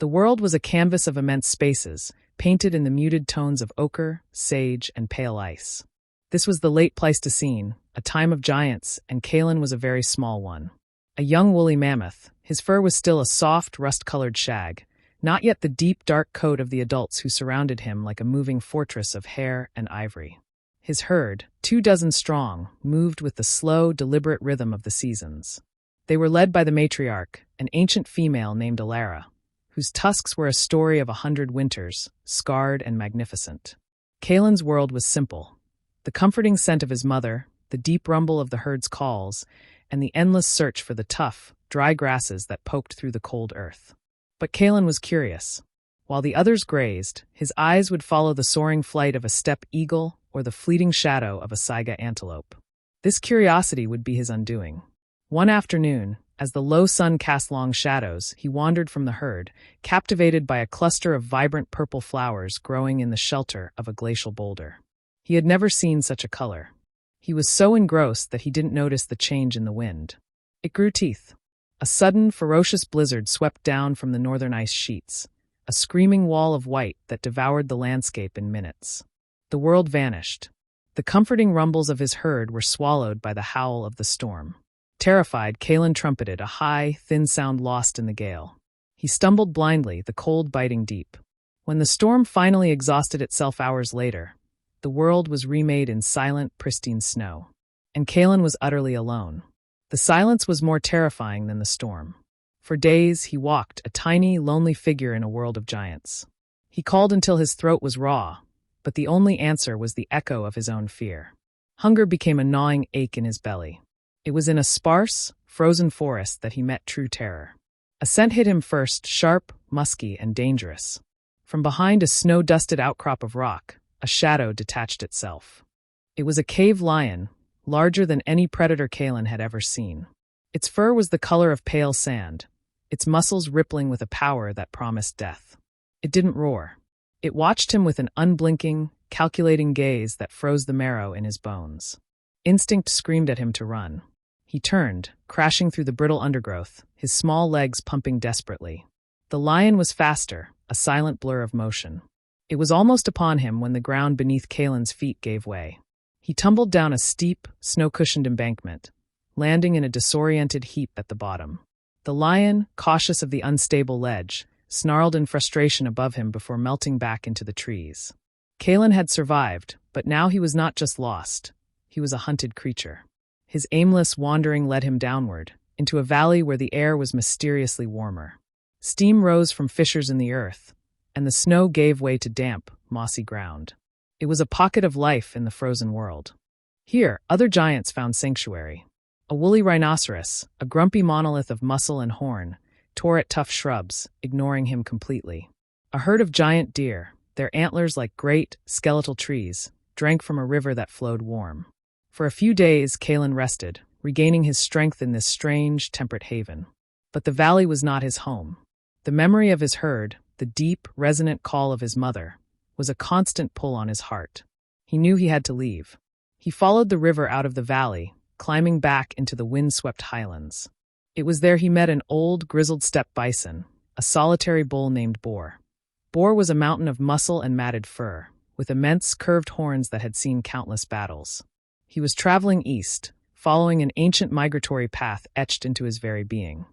The world was a canvas of immense spaces, painted in the muted tones of ochre, sage, and pale ice. This was the late Pleistocene, a time of giants, and Kalen was a very small one. A young woolly mammoth, his fur was still a soft, rust-colored shag, not yet the deep, dark coat of the adults who surrounded him like a moving fortress of hair and ivory. His herd, 24 strong, moved with the slow, deliberate rhythm of the seasons. They were led by the matriarch, an ancient female named Alara, whose tusks were a story of 100 winters, scarred and magnificent. Kalen's world was simple. The comforting scent of his mother, the deep rumble of the herd's calls, and the endless search for the tough, dry grasses that poked through the cold earth. But Kalen was curious. While the others grazed, his eyes would follow the soaring flight of a steppe eagle or the fleeting shadow of a saiga antelope. This curiosity would be his undoing. One afternoon, as the low sun cast long shadows, he wandered from the herd, captivated by a cluster of vibrant purple flowers growing in the shelter of a glacial boulder. He had never seen such a color. He was so engrossed that he didn't notice the change in the wind. It grew teeth. A sudden, ferocious blizzard swept down from the northern ice sheets, a screaming wall of white that devoured the landscape in minutes. The world vanished. The comforting rumbles of his herd were swallowed by the howl of the storm. Terrified, Kalen trumpeted, a high, thin sound lost in the gale. He stumbled blindly, the cold biting deep. When the storm finally exhausted itself hours later, the world was remade in silent, pristine snow. And Kalen was utterly alone. The silence was more terrifying than the storm. For days, he walked, a tiny, lonely figure in a world of giants. He called until his throat was raw, but the only answer was the echo of his own fear. Hunger became a gnawing ache in his belly. It was in a sparse, frozen forest that he met true terror. A scent hit him first, sharp, musky, and dangerous. From behind a snow-dusted outcrop of rock, a shadow detached itself. It was a cave lion, larger than any predator Kalen had ever seen. Its fur was the color of pale sand, its muscles rippling with a power that promised death. It didn't roar. It watched him with an unblinking, calculating gaze that froze the marrow in his bones. Instinct screamed at him to run. He turned, crashing through the brittle undergrowth, his small legs pumping desperately. The lion was faster, a silent blur of motion. It was almost upon him when the ground beneath Kalen's feet gave way. He tumbled down a steep, snow-cushioned embankment, landing in a disoriented heap at the bottom. The lion, cautious of the unstable ledge, snarled in frustration above him before melting back into the trees. Kalen had survived, but now he was not just lost. He was a hunted creature. His aimless wandering led him downward, into a valley where the air was mysteriously warmer. Steam rose from fissures in the earth, and the snow gave way to damp, mossy ground. It was a pocket of life in the frozen world. Here, other giants found sanctuary. A woolly rhinoceros, a grumpy monolith of muscle and horn, tore at tough shrubs, ignoring him completely. A herd of giant deer, their antlers like great, skeletal trees, drank from a river that flowed warm. For a few days, Kalen rested, regaining his strength in this strange, temperate haven. But the valley was not his home. The memory of his herd, the deep, resonant call of his mother, was a constant pull on his heart. He knew he had to leave. He followed the river out of the valley, climbing back into the wind-swept highlands. It was there he met an old, grizzled steppe bison, a solitary bull named Boar. Boar was a mountain of muscle and matted fur, with immense, curved horns that had seen countless battles. He was traveling east, following an ancient migratory path etched into his very being.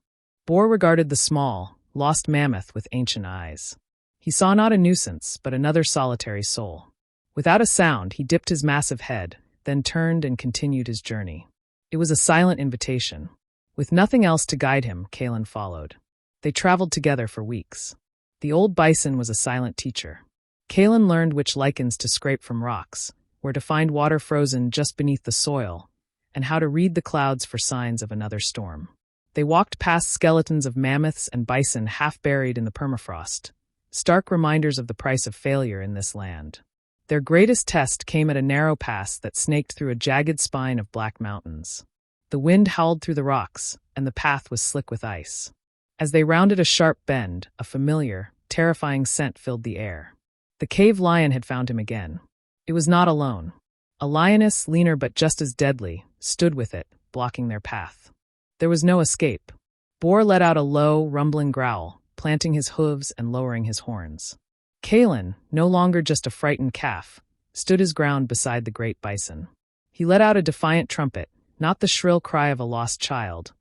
Boar regarded the small, lost mammoth with ancient eyes. He saw not a nuisance, but another solitary soul. Without a sound, he dipped his massive head, then turned and continued his journey. It was a silent invitation. With nothing else to guide him, Kalen followed. They traveled together for weeks. The old bison was a silent teacher. Kalen learned which lichens to scrape from rocks, where to find water frozen just beneath the soil, and how to read the clouds for signs of another storm. They walked past skeletons of mammoths and bison half buried in the permafrost, stark reminders of the price of failure in this land. Their greatest test came at a narrow pass that snaked through a jagged spine of black mountains. The wind howled through the rocks, and the path was slick with ice. As they rounded a sharp bend, a familiar, terrifying scent filled the air. The cave lion had found him again. It was not alone. A lioness, leaner but just as deadly, stood with it, blocking their path. There was no escape. Boar let out a low, rumbling growl, planting his hooves and lowering his horns. Kalen, no longer just a frightened calf, stood his ground beside the great bison. He let out a defiant trumpet, not the shrill cry of a lost child,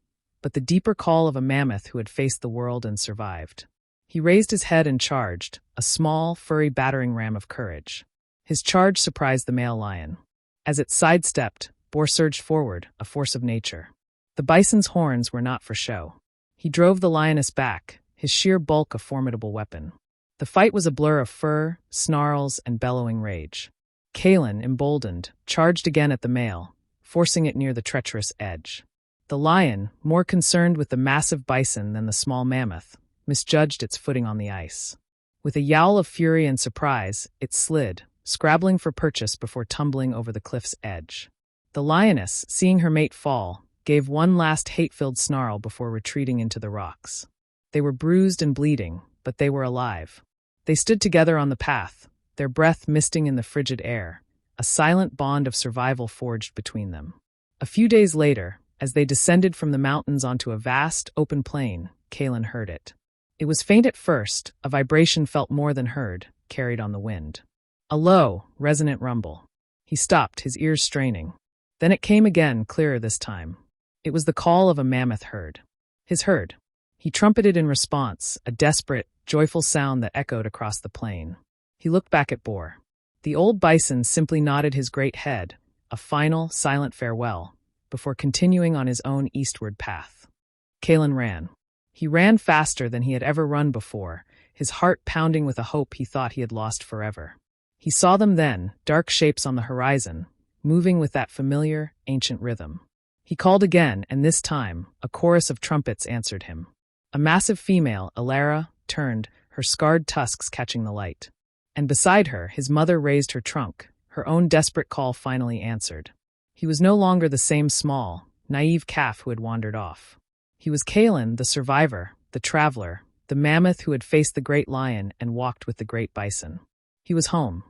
but the deeper call of a mammoth who had faced the world and survived. He raised his head and charged, a small, furry battering ram of courage. His charge surprised the male lion. As it sidestepped, Boar surged forward, a force of nature. The bison's horns were not for show. He drove the lioness back, his sheer bulk a formidable weapon. The fight was a blur of fur, snarls, and bellowing rage. Kalen, emboldened, charged again at the male, forcing it near the treacherous edge. The lion, more concerned with the massive bison than the small mammoth, misjudged its footing on the ice. With a yowl of fury and surprise, it slid, scrabbling for purchase before tumbling over the cliff's edge. The lioness, seeing her mate fall, gave one last hate-filled snarl before retreating into the rocks. They were bruised and bleeding, but they were alive. They stood together on the path, their breath misting in the frigid air, a silent bond of survival forged between them. A few days later, as they descended from the mountains onto a vast, open plain, Kalen heard it. It was faint at first, a vibration felt more than heard, carried on the wind. A low, resonant rumble. He stopped, his ears straining. Then it came again, clearer this time. It was the call of a mammoth herd. His herd. He trumpeted in response, a desperate, joyful sound that echoed across the plain. He looked back at Boar. The old bison simply nodded his great head, a final, silent farewell, before continuing on his own eastward path. Kalen ran. He ran faster than he had ever run before, his heart pounding with a hope he thought he had lost forever. He saw them then, dark shapes on the horizon, moving with that familiar, ancient rhythm. He called again, and this time, a chorus of trumpets answered him. A massive female, Alara, turned, her scarred tusks catching the light. And beside her, his mother raised her trunk, her own desperate call finally answered. He was no longer the same small, naive calf who had wandered off. He was Kalen, the survivor, the traveler, the mammoth who had faced the great lion and walked with the great bison. He was home,